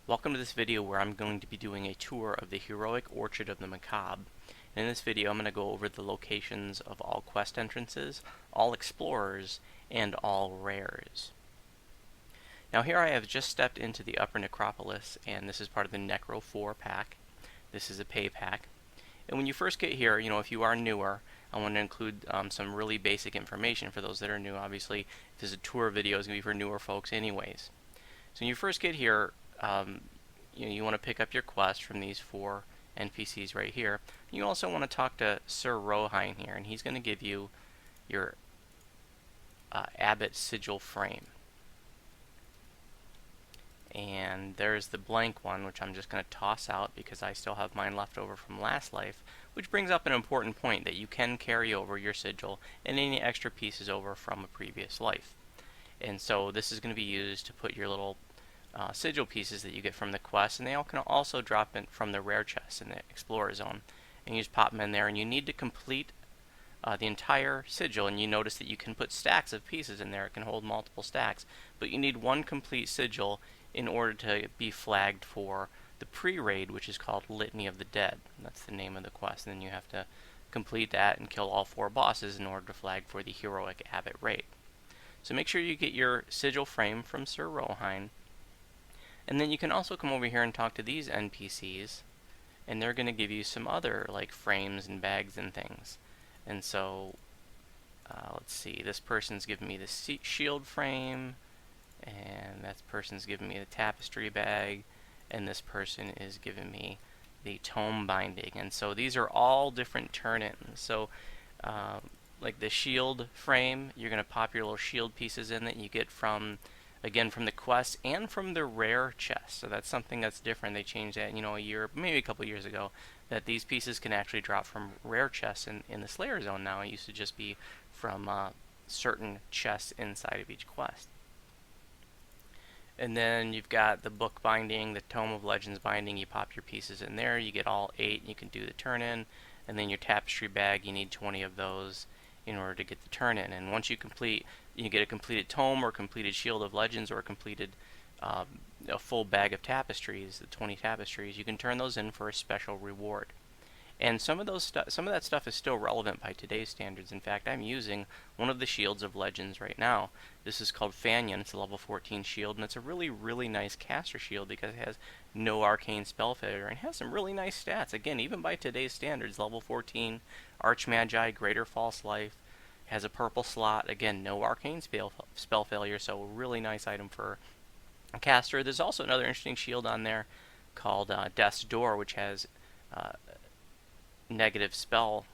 Welcome to this video where I'm going to be doing a tour of the heroic orchard of the Macabre. In this video I'm going to go over the locations of all quest entrances, all explorers, and all rares. Now here I have just stepped into the upper necropolis, and this is part of the Necro 4 pack. This is a pay pack. And when you first get here, if you are newer, I want to include some really basic information for those that are new. Obviously, if this is a tour video, it's going to be for newer folks anyways. So when you first get here, you want to pick up your quest from these 4 NPCs right here. You also want to talk to Sir Rohine here, and he's going to give you your Abbot Sigil frame. And there's the blank one, which I'm just going to toss out because I still have mine left over from last life, which brings up an important point that you can carry over your sigil and any extra pieces over from a previous life. And so this is going to be used to put your little sigil pieces that you get from the quest, and they all can also drop in from the rare chests in the Explorer Zone. And you just pop them in there, and you need to complete the entire sigil, and you notice that you can put stacks of pieces in there. It can hold multiple stacks, but you need one complete sigil in order to be flagged for the pre-raid, which is called Litany of the Dead. That's the name of the quest, and then you have to complete that and kill all 4 bosses in order to flag for the heroic Abbot raid. So make sure you get your sigil frame from Sir Rohine. And then you can also come over here and talk to these NPCs, and they're going to give you some other like frames and bags and things. And so, let's see, this person's giving me the shield frame, and that person's giving me the tapestry bag, and this person is giving me the tome binding. And so these are all different turn-ins. So, like the shield frame, you're going to pop your little shield pieces in that you get from the quest and from the rare chest. So that's something that's different. They changed that, a year, maybe a couple years ago, that these pieces can actually drop from rare chests in the Slayer Zone now. It used to just be from certain chests inside of each quest. And then you've got the book binding, the Tome of Legends binding. You pop your pieces in there, you get all 8, you can do the turn-in. And then your tapestry bag, you need 20 of those in order to get the turn-in. And once you complete, you get a completed tome or completed shield of legends or a completed a full bag of tapestries, the 20 tapestries. You can turn those in for a special reward. And some of that stuff is still relevant by today's standards. In fact, I'm using one of the shields of legends right now. This is called Fanyon. It's a level 14 shield, and it's a really, really nice caster shield because it has no arcane spell failure and has some really nice stats. Again, even by today's standards, level 14, Archmagi, Greater False Life, has a purple slot. Again, no arcane spell failure, so a really nice item for a caster. There's also another interesting shield on there called Death's Door, which has negative spell,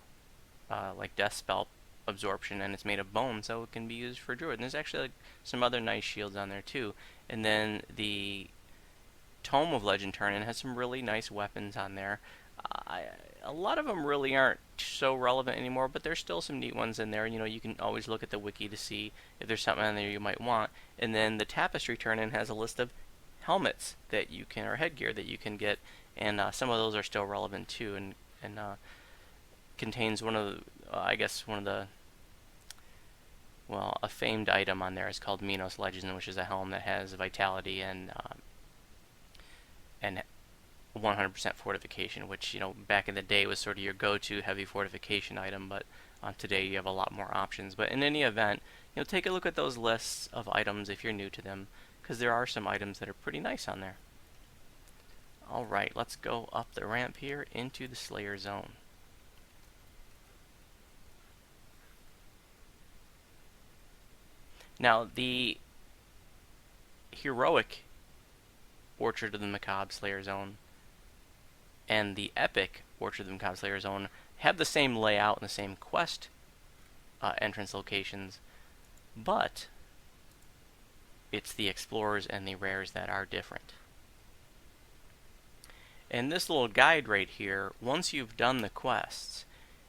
like death spell absorption, and it's made of bone, so it can be used for druid. And there's actually some other nice shields on there too. And then the Tome of Legend turn-in has some really nice weapons on there. A lot of them really aren't so relevant anymore, but there's still some neat ones in there. You can always look at the wiki to see if there's something on there you might want. And then the tapestry turn-in has a list of helmets that you can, or headgear that you can get, and some of those are still relevant too, and contains a famed item on there is called Minos Legend, which is a helm that has vitality and 100% fortification, which back in the day was sort of your go-to heavy fortification item, but today you have a lot more options. But in any event, take a look at those lists of items if you're new to them, because there are some items that are pretty nice on there. Alright, let's go up the ramp here into the Slayer Zone. Now, the heroic Orchard of the Macabre Slayer Zone and the epic Orchard of the Macabre Slayer Zone have the same layout and the same quest entrance locations, but it's the explorers and the rares that are different. And this little guide right here, once you've done the quests,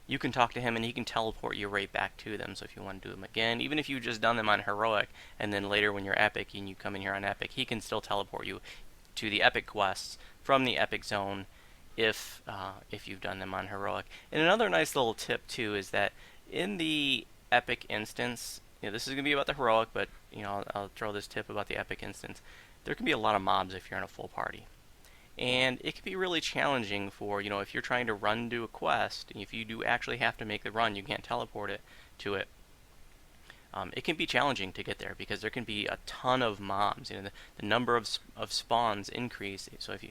you can talk to him and he can teleport you right back to them. So if you want to do them again, even if you've just done them on heroic, and then later when you're epic and you come in here on epic, he can still teleport you to the epic quests from the epic zone if you've done them on heroic. And another nice little tip too is that in the epic instance, this is going to be about the heroic, but I'll throw this tip about the epic instance. There can be a lot of mobs if you're in a full party. And it can be really challenging for, if you're trying to run to a quest, and if you do actually have to make the run, you can't teleport it to it. It can be challenging to get there because there can be a ton of mobs. The number of spawns increase. So if you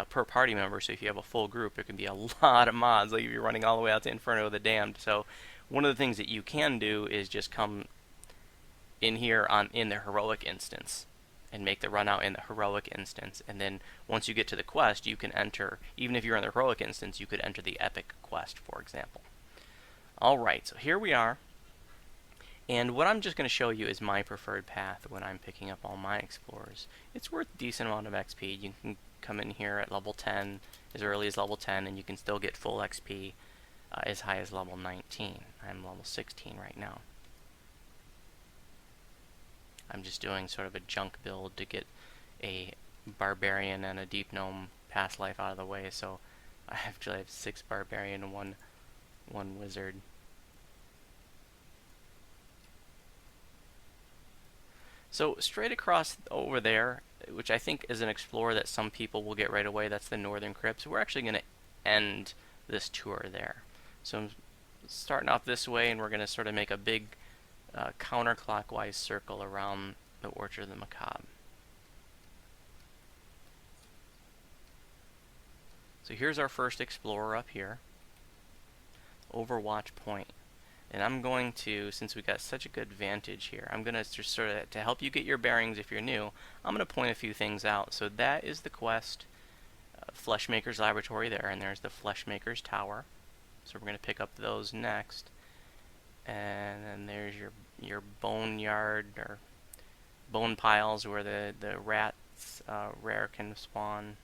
per party member, so if you have a full group, there can be a lot of mobs. Like if you're running all the way out to Inferno of the Damned. So one of the things that you can do is just come in here in the heroic instance and make the run out in the heroic instance. And then once you get to the quest, you can enter. Even if you're in the heroic instance, you could enter the epic quest, for example. All right, so here we are. And what I'm just going to show you is my preferred path when I'm picking up all my explorers. It's worth a decent amount of XP. You can come in here at level 10, as early as level 10, and you can still get full XP as high as level 19. I'm level 16 right now. I'm just doing sort of a junk build to get a barbarian and a deep gnome past life out of the way. So I actually have 6 barbarian and one wizard. So straight across over there, which I think is an explorer that some people will get right away, that's the Northern Crypts. We're actually going to end this tour there. So I'm starting off this way, and we're going to sort of make a big counterclockwise circle around the Orchard of the Macabre. So here's our first explorer up here, Overwatch Point. And I'm going to, since we got such a good vantage here, I'm going to just sort of, to help you get your bearings if you're new, I'm going to point a few things out. So that is the quest, Fleshmaker's Laboratory there, and there's the Fleshmaker's Tower. So we're going to pick up those next. And then there's your boneyard, or bone piles where the rats rare can spawn.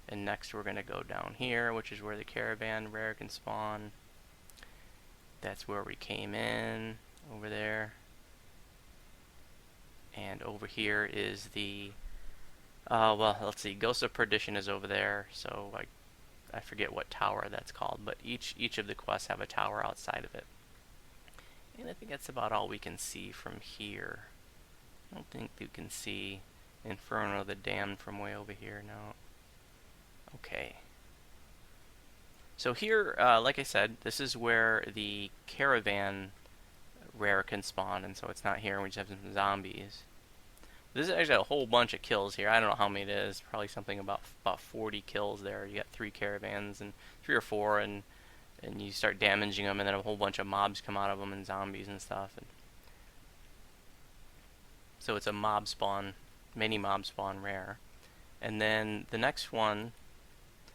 And next we're going to go down here, which is where the caravan rare can spawn. That's where we came in, over there. And over here is the, well, let's see, Ghost of Perdition is over there, so I forget what tower that's called, but each of the quests have a tower outside of it. And I think that's about all we can see from here. I don't think you can see Inferno the Damned from way over here, no. Okay. So here, like I said, this is where the caravan rare can spawn, and so it's not here, we just have some zombies. This is actually a whole bunch of kills here. I don't know how many it is, probably something about 40 kills there. You got 3 caravans, and 3 or 4, and you start damaging them, and then a whole bunch of mobs come out of them, and zombies and stuff. And so it's a mob spawn, mini mob spawn rare. And then the next one,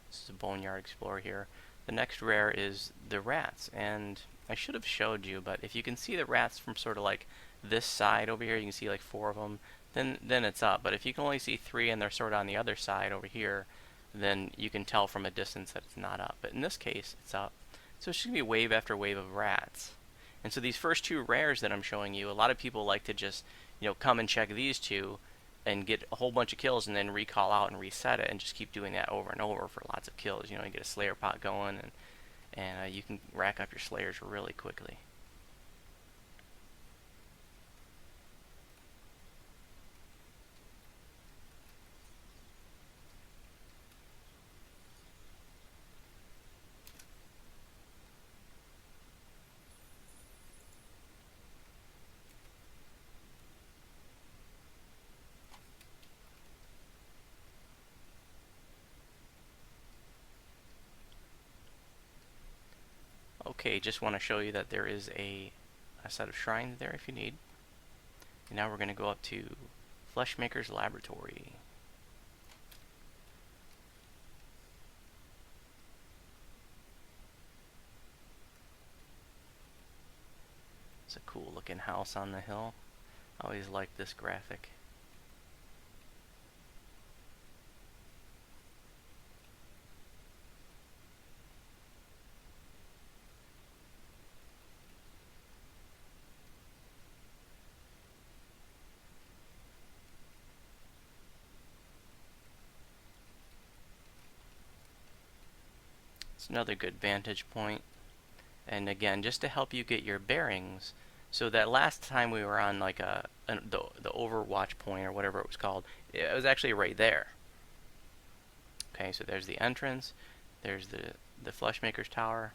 this is a Boneyard Explorer here. The next rare is the rats, and I should have showed you, but if you can see the rats from sort of like this side over here, you can see like 4 of them, then it's up. But if you can only see 3 and they're sort of on the other side over here, then you can tell from a distance that it's not up. But in this case, it's up. So it's just going to be wave after wave of rats. And so these first 2 rares that I'm showing you, a lot of people like to just, come and check these 2 and get a whole bunch of kills and then recall out and reset it and just keep doing that over and over for lots of kills. You get a Slayer pot going, and you can rack up your Slayers really quickly. Okay, just want to show you that there is a set of shrines there if you need. And now we're going to go up to Fleshmaker's Laboratory. It's a cool looking house on the hill. I always liked this graphic. It's another good vantage point. And again, just to help you get your bearings, so that last time we were on like the Overwatch point or whatever it was called, it was actually right there. Okay, so there's the entrance, there's the Fleshmaker's Tower,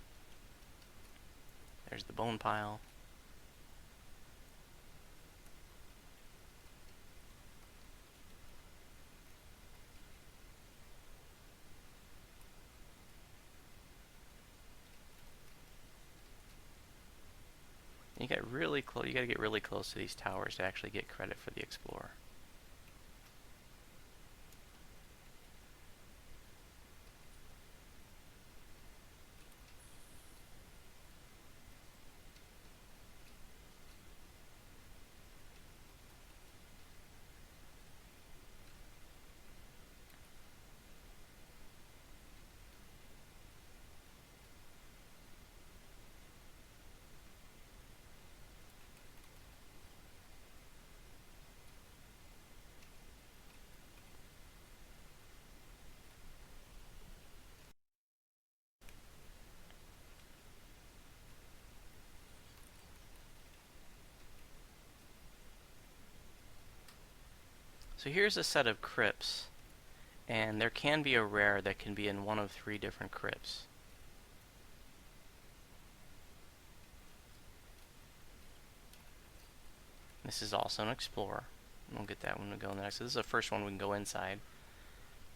there's the bone pile. You get really close. You got to get really close to these towers to actually get credit for the explorer. So here's a set of crypts, and there can be a rare that can be in one of 3 different crypts. This is also an explorer. We'll get that when we go next. So this is the first one we can go inside.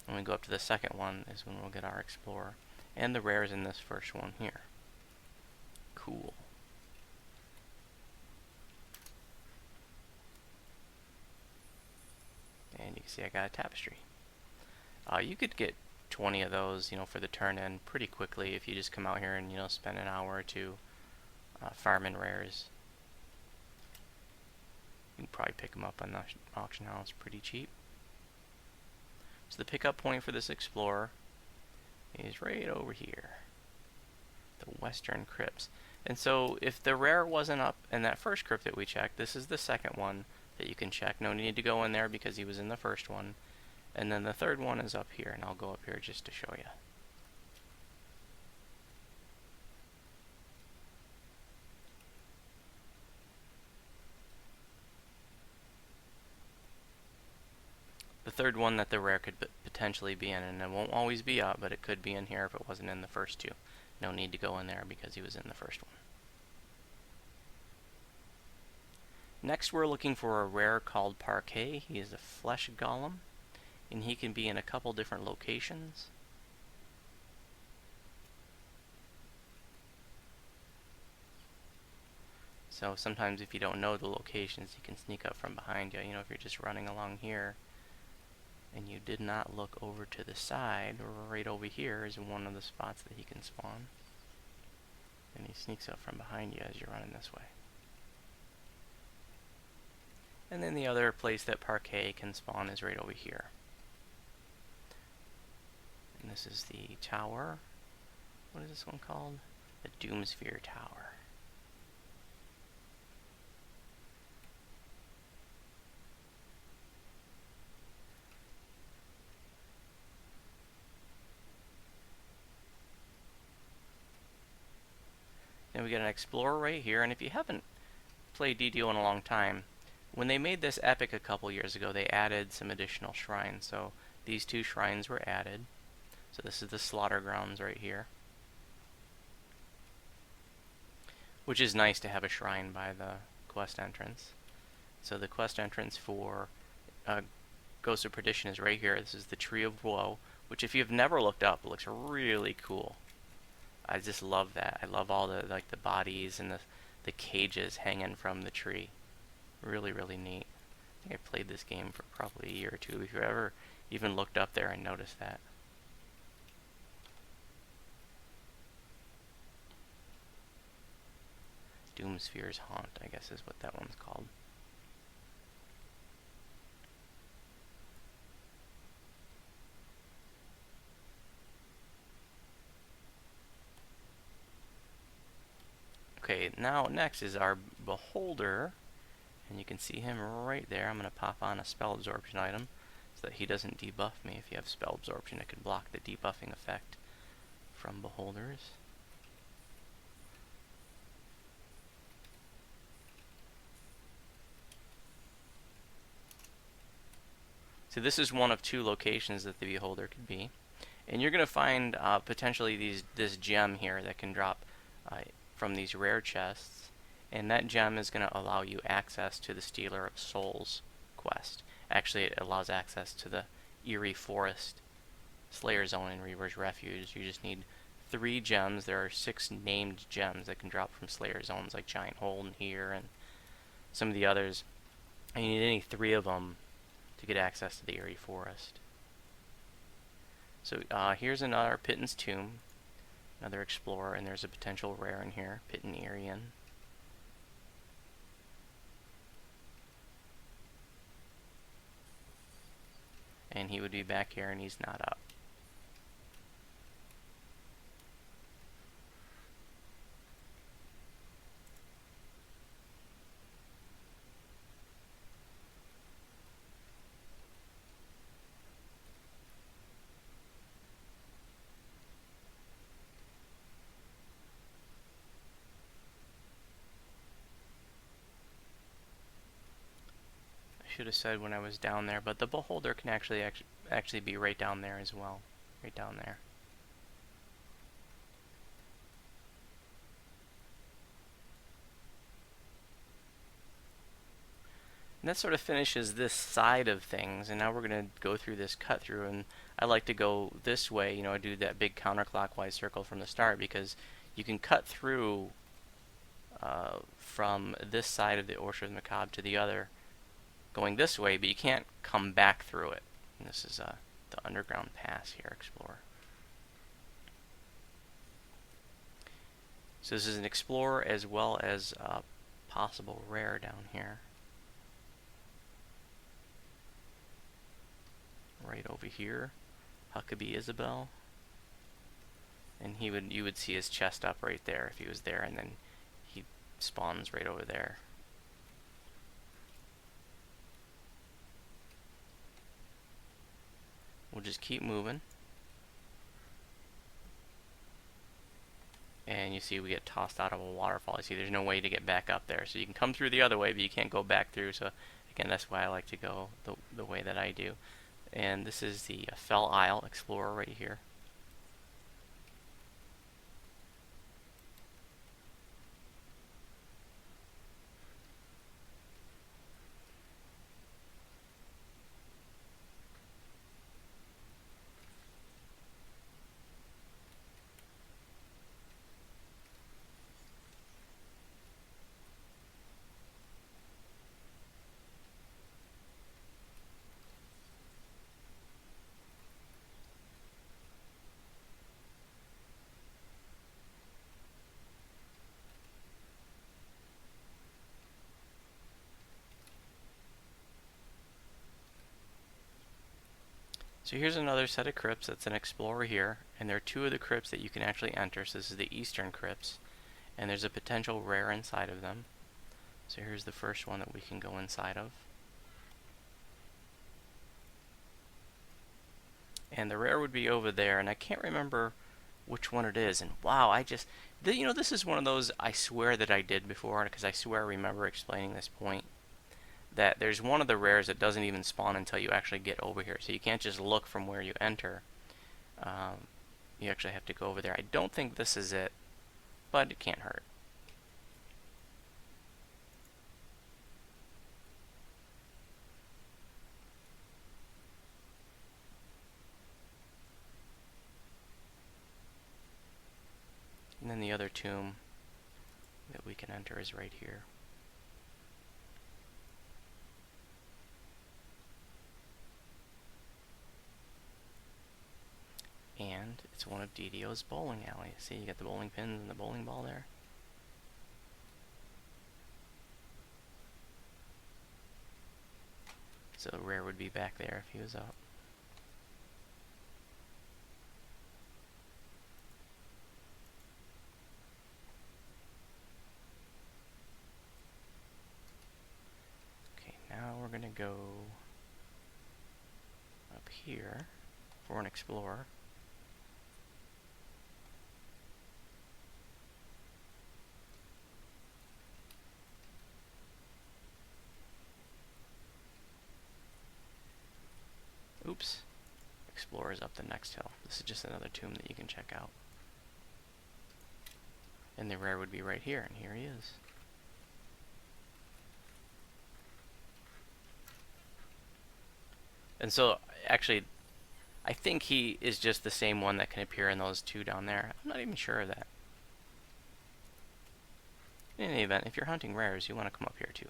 When we go up to the second one is when we'll get our explorer. And the rare is in this first one here. Cool. And you can see I got a tapestry. You could get 20 of those, for the turn-in pretty quickly if you just come out here and, spend an hour or two farming rares. You can probably pick them up on the auction house pretty cheap. So the pickup point for this explorer is right over here. The Western Crypts. And so if the rare wasn't up in that first crypt that we checked, this is the second one that you can check. No need to go in there because he was in the first one. And then the third one is up here, and I'll go up here just to show you. The third one that the rare could potentially be in, and it won't always be up, but it could be in here if it wasn't in the first 2. No need to go in there because he was in the first one. Next we're looking for a rare called Parquet. He is a flesh golem, and he can be in a couple different locations. So sometimes if you don't know the locations, he can sneak up from behind you. If you're just running along here and you did not look over to the side, right over here is one of the spots that he can spawn. And he sneaks up from behind you as you're running this way. And then the other place that Parquet can spawn is right over here. And this is the tower. What is this one called? The Doomsphere Tower. Then we get an explorer right here, and if you haven't played DDO in a long time, when they made this epic a couple years ago, they added some additional shrines. So these 2 shrines were added. So this is the slaughter grounds right here, which is nice to have a shrine by the quest entrance. So the quest entrance for Ghost of Perdition is right here. This is the Tree of Woe, which if you've never looked up, looks really cool. I just love that. I love all the the bodies and the cages hanging from the tree. Really, really neat. I think I played this game for probably a year or 2 if you ever even looked up there and noticed that. Doomsphere's Haunt, I guess is what that one's called. Okay, now next is our Beholder, and you can see him right there. I'm going to pop on a spell absorption item so that he doesn't debuff me. If you have spell absorption, it can block the debuffing effect from Beholders. So this is one of 2 locations that the Beholder could be. And you're going to find potentially this gem here that can drop from these rare chests, and that gem is going to allow you access to the Stealer of Souls quest. Actually, it allows access to the Eerie Forest Slayer Zone in Reaver's Refuge. You just need 3 gems. There are 6 named gems that can drop from Slayer Zones, like Giant Hole in here and some of the others. And you need any 3 of them to get access to the Eerie Forest. So here's another Pitten's Tomb, another Explorer, and there's a potential rare in here, Pittenarian. And he would be back here, and he's not up. Should have said when I was down there, but the beholder can actually be right down there as well, right down there. And that sort of finishes this side of things, and now we're going to go through this cut through, and I like to go this way, you know, do that big counterclockwise circle from the start, because you can cut through from this side of the Orchard of the Macabre to the other going this way, but you can't come back through it. And this is the underground pass here, Explorer. So this is an Explorer as well as a possible rare down here. Right over here, Huckabee Isabel. And you would see his chest up right there if he was there, and then he spawns right over there. We'll just keep moving. And you see we get tossed out of a waterfall. You see there's no way to get back up there. So you can come through the other way, but you can't go back through. So again, that's why I like to go the way that I do. And this is the Fell Isle Explorer right here. So here's another set of crypts. That's an Explorer here, and there are 2 of the crypts that you can actually enter. So this is the Eastern Crypts, and there's a potential rare inside of them. So here's the first one that we can go inside of. And the rare would be over there, and I can't remember which one it is. And wow, you know, this is one of those I swear that I did before, because I swear I remember explaining this point. That there's one of the rares that doesn't even spawn until you actually get over here. So you can't just look from where you enter. You actually have to go over there. I don't think this is it, but it can't hurt. And then the other tomb that we can enter is right here. And it's one of DDO's bowling alleys. See, you got the bowling pins and the bowling ball there. So the rare would be back there if he was up. Okay, now we're going to go up here for an Explorer. Oops. explorers up the next hill. This is just another tomb that you can check out. And the rare would be right here, and here he is. And so, actually, I think he is just the same one that can appear in those two down there. I'm not even sure of that. In any event, if you're hunting rares, you want to come up here too.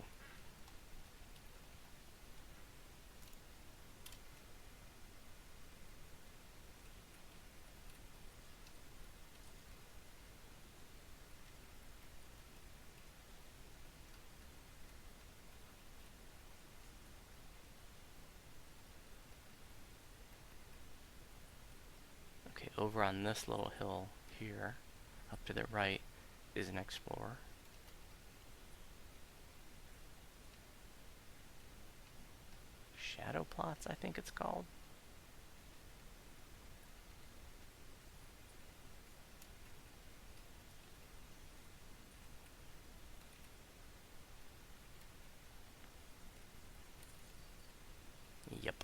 Okay, over on this little hill here, up to the right, is an explorer. Shadow plots, I think it's called. Yep.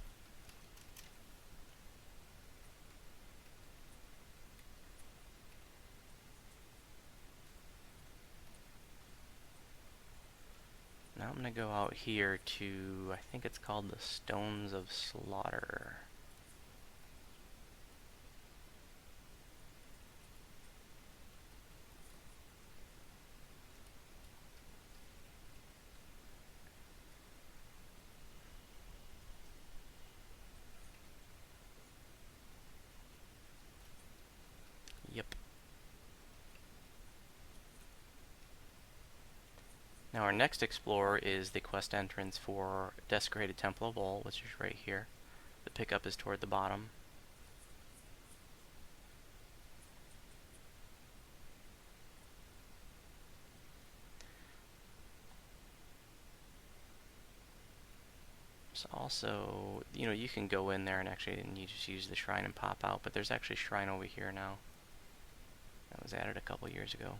Now I'm going to go out here to, I think it's called the Stones of Slaughter. Yep. Now our next explorer is the quest entrance for Desecrated Temple of Vol, which is right here. The pickup is toward the bottom. So also, you can go in there and actually you just use the shrine and pop out, but there's actually a shrine over here now. That was added a couple years ago.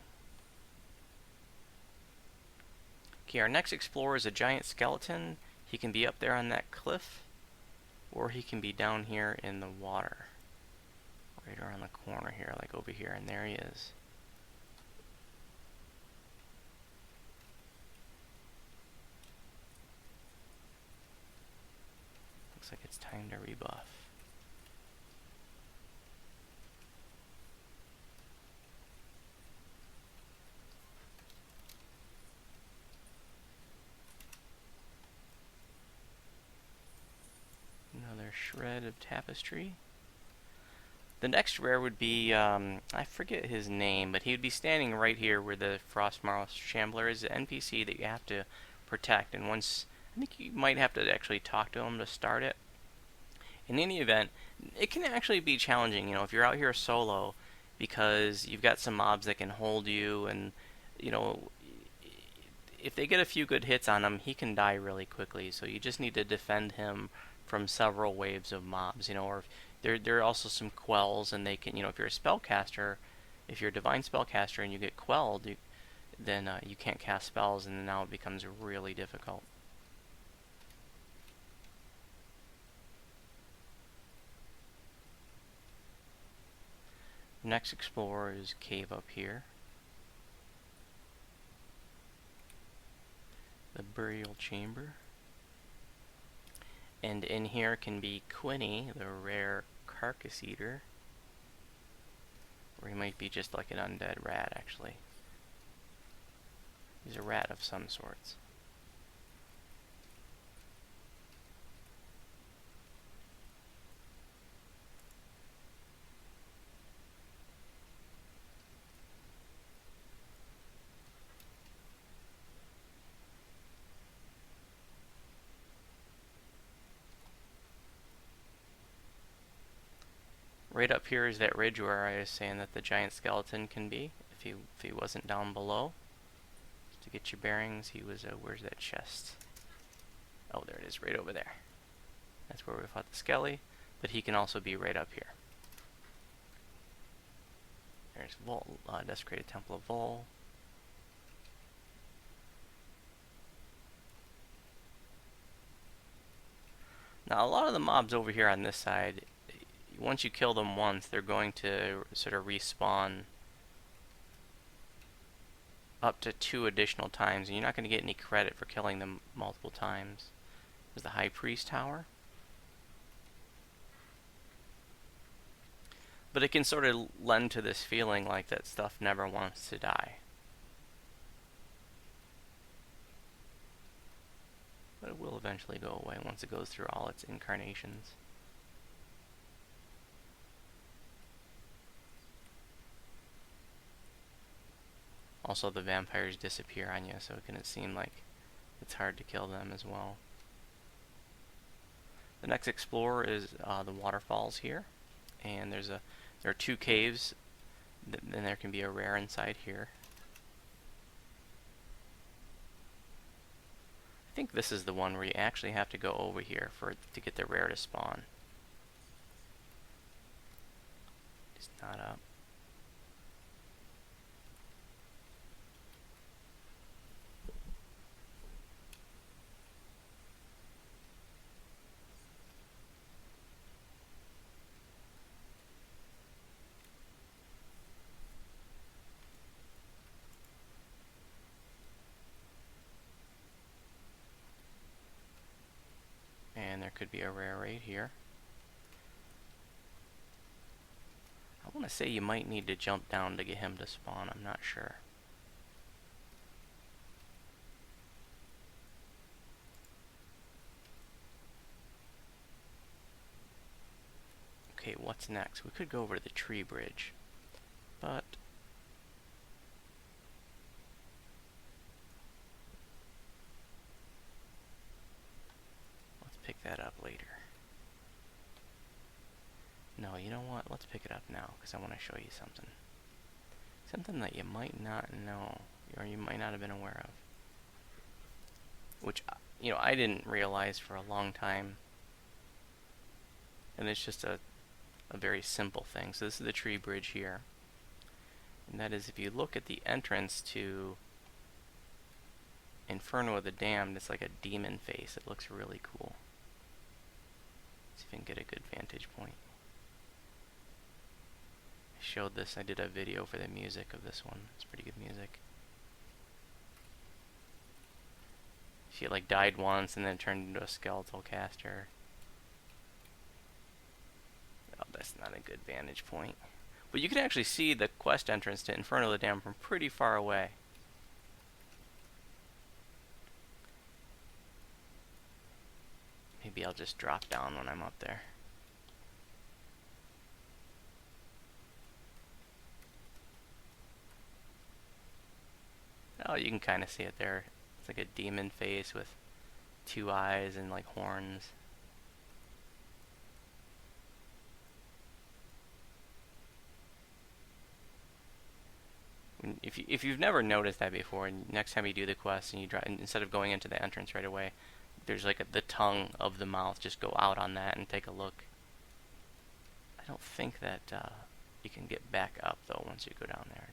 Okay, our next explorer is a giant skeleton. He can be up there on that cliff, or he can be down here in the water. Right around the corner here, like over here, and there he is. Looks like it's time to rebuff. Another shred of tapestry. The next rare would be, I forget his name, but he would be standing right here where the Frostmoth Shambler is, an NPC that you have to protect. And once, I think you might have to actually talk to him to start it. In any event, it can actually be challenging, if you're out here solo, because you've got some mobs that can hold you, and, if they get a few good hits on him, he can die really quickly. So you just need to defend him from several waves of mobs, or there are also some quells, and they can, if you're a spellcaster, if you're a divine spellcaster and you get quelled, then you can't cast spells, and now it becomes really difficult. Next explorer is cave up here. The burial chamber. And in here can be Quinny, the rare carcass eater. Or he might be just like an undead rat, actually. He's a rat of some sorts. Right up here is that ridge where I was saying that the giant skeleton can be, if he wasn't down below. Just to get your bearings, he was, where's that chest? Oh, there it is, right over there. That's where we fought the skelly, but he can also be right up here. There's Vol, Desecrated Temple of Vol. Now, a lot of the mobs over here on this side, once you kill them once, they're going to sort of respawn up to 2 additional times, and you're not going to get any credit for killing them multiple times. There's the High Priest Tower. But it can sort of lend to this feeling like that stuff never wants to die. But it will eventually go away once it goes through all its incarnations. Also, the vampires disappear on you, so it can seem like it's hard to kill them as well. The next explorer is the waterfalls here, and there are 2 caves, and there can be a rare inside here. I think this is the one where you actually have to go over here to get the rare to spawn. It's not up. And there could be a rare right here. I want to say you might need to jump down to get him to spawn. I'm not sure. Okay, what's next? We could go over to the tree bridge, but let's pick that up later. No, you know what? Let's pick it up now, because I want to show you something. Something that you might not know, or you might not have been aware of. Which, you know, I didn't realize for a long time. And it's just a very simple thing. So this is the tree bridge here. And that is, if you look at the entrance to Inferno of the Damned, it's like a demon face. It looks really cool. Let's see if I can get a good vantage point. I showed this, I did a video for the music of this one. It's pretty good music. She like died once and then turned into a skeletal caster. Oh, that's not a good vantage point. But you can actually see the quest entrance to Inferno of the Damned from pretty far away. Maybe I'll just drop down when I'm up there. Oh, you can kind of see it there. It's like a demon face with 2 eyes and like horns. If you've never noticed that before, and next time you do the quest and you drive, instead of going into the entrance right away, there's like the tongue of the mouth. Just go out on that and take a look. I don't think that you can get back up though once you go down there.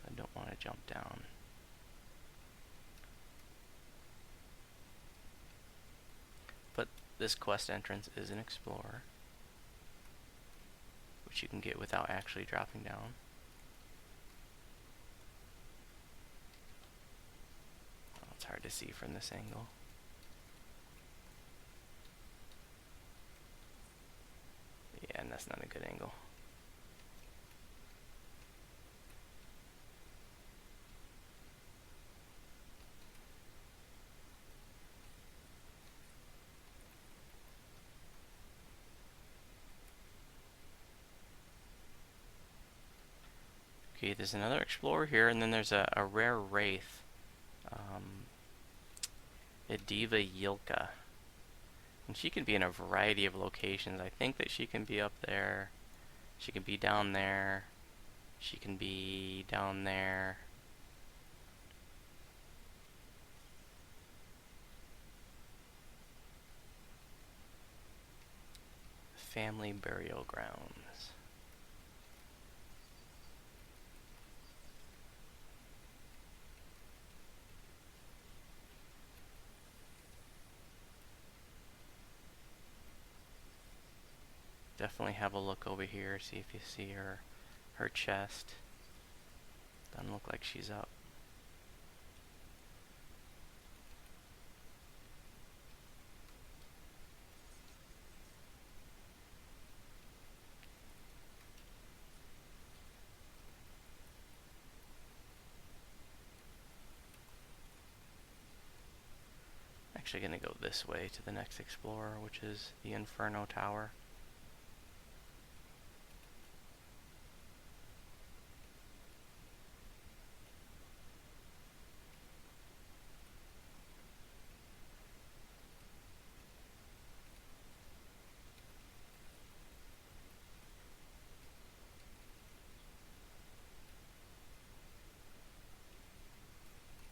I don't want to jump down. But this quest entrance is an explorer, which you can get without actually dropping down. Oh, it's hard to see from this angle. Yeah, and that's not a good angle. Okay, there's another explorer here, and then there's a rare wraith, Ediva Yilka. And she can be in a variety of locations. I think that she can be up there, she can be down there, she can be down there. Family burial grounds. Definitely have a look over here, see if you see her chest. Doesn't look like she's up. Actually going to go this way to the next explorer, which is the Inferno Tower.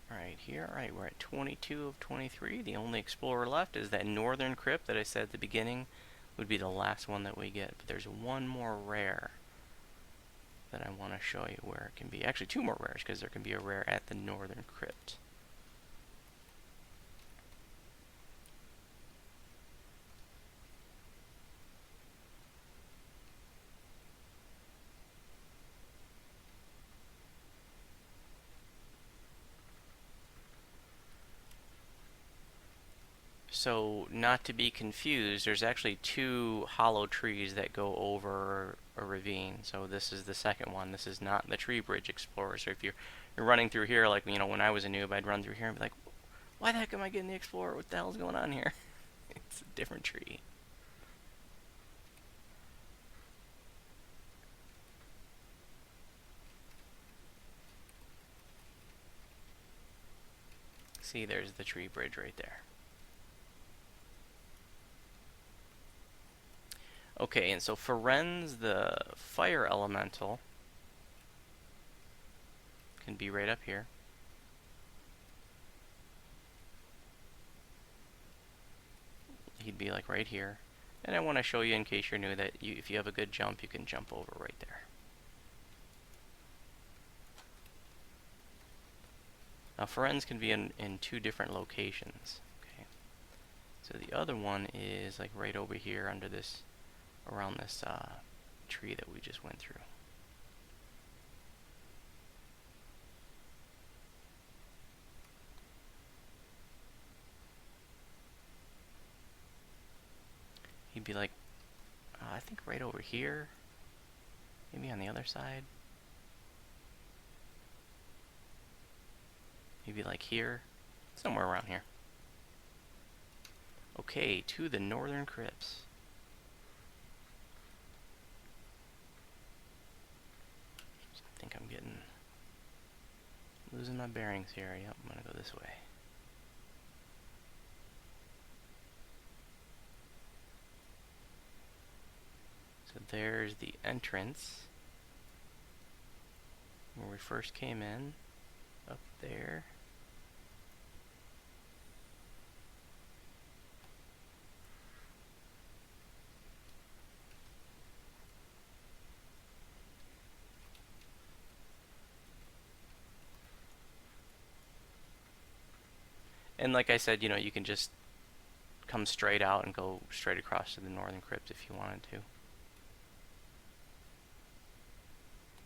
Right here, alright, we're at 22 of 23. The only explorer left is that northern crypt that I said at the beginning would be the last one that we get. But there's one more rare that I want to show you where it can be. Actually, two more rares, because there can be a rare at the northern crypt. So, not to be confused, there's actually two hollow trees that go over a ravine. So this is the second one. This is not the Tree Bridge Explorer. So if you're running through here, like, you know, when I was a noob, I'd run through here and be like, why the heck am I getting the Explorer? What the hell's going on here? It's a different tree. See, there's the tree bridge right there. Okay, and so Ferenz, the fire elemental, can be right up here. He'd be like right here. And I want to show you, in case you're new, that if you have a good jump, you can jump over right there. Now, Ferenz can be in two different locations. Okay, so the other one is like right over here under this, around this tree that we just went through. He'd be like, I think right over here, maybe on the other side. Maybe like here, somewhere around here. Okay, to the northern crypts. I think I'm losing my bearings here. Yep, I'm gonna go this way. So there's the entrance where we first came in, up there. And like I said, you know, you can just come straight out and go straight across to the northern crypt if you wanted to.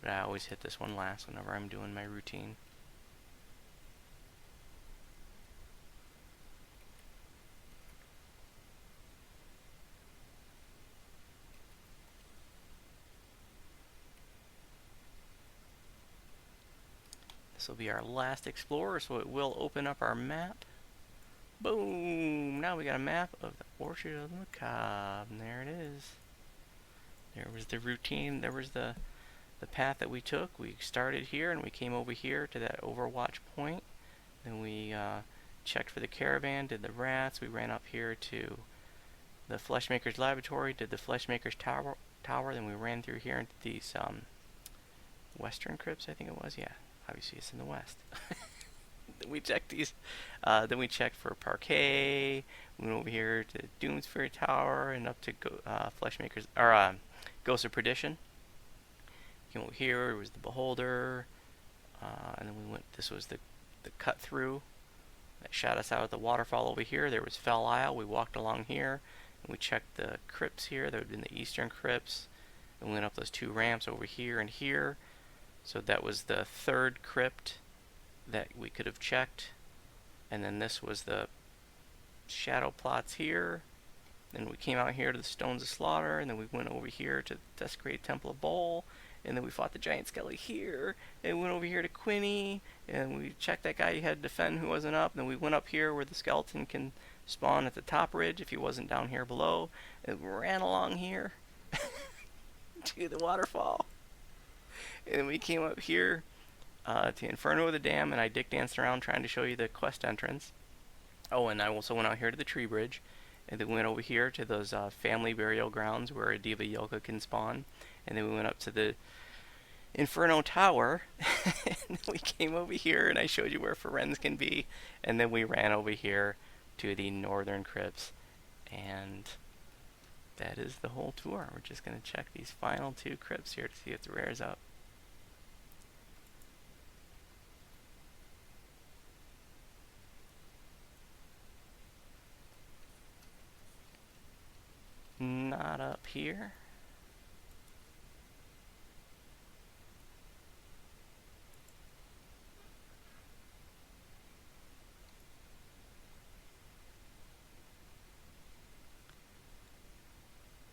But I always hit this one last whenever I'm doing my routine. This will be our last explorer, so it will open up our map. Boom! Now we got a map of the Orchard of the Macabre, and there it is. There was the routine, there was the path that we took. We started here, and we came over here to that Overwatch point. Then we checked for the caravan, did the rats. We ran up here to the Fleshmaker's Laboratory, did the Fleshmaker's Tower. Then we ran through here into these western crypts, I think it was. Yeah, obviously it's in the west. We checked these. Then we checked for Parquet. We went over here to Doomsphere Tower and up to Fleshmaker's, or Ghost of Perdition. Came over here. It was the Beholder, and then we went. This was the cut through that shot us out at the waterfall over here. There was Fell Isle. We walked along here. And we checked the crypts here. That would have been the eastern crypts. And we went up those 2 ramps over here and here. So that was the 3rd crypt that we could have checked. And then this was the shadow plots here. Then we came out here to the Stones of Slaughter, and then we went over here to the Desecrated Temple of Bol, and then we fought the Giant Skelly here, and we went over here to Quinny, and we checked that guy you had to defend who wasn't up, and then we went up here where the skeleton can spawn at the top ridge if he wasn't down here below, and we ran along here to the waterfall. And then we came up here to Inferno of the Dam, and I dick danced around trying to show you the quest entrance. Oh, and I also went out here to the tree bridge. And then we went over here to those family burial grounds where a Diva Yolka can spawn. And then we went up to the Inferno Tower. And then we came over here and I showed you where Ferenz can be. And then we ran over here to the Northern Crypts. And that is the whole tour. We're just going to check these final 2 crypts here to see if the rare's up. Not up here.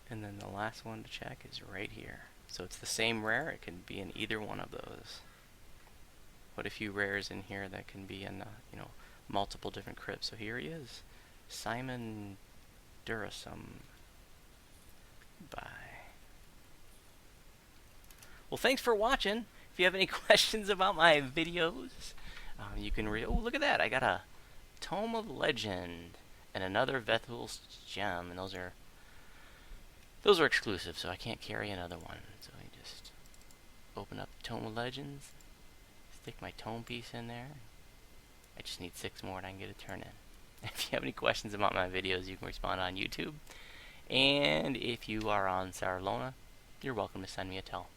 And then the last one to check is right here. So it's the same rare. It can be in either one of those. Put a few rares in here that can be in, multiple different crypts. So here he is, Simon Durasum. Bye. Well, thanks for watching. If you have any questions about my videos, you can read. Oh, look at that! I got a Tome of Legend and another Vethel's Gem, and those are exclusive, so I can't carry another one. So I just open up Tome of Legends, stick my tome piece in there. I just need 6 more and I can get a turn in. If you have any questions about my videos, you can respond on YouTube. And if you are on Saralona, you're welcome to send me a tell.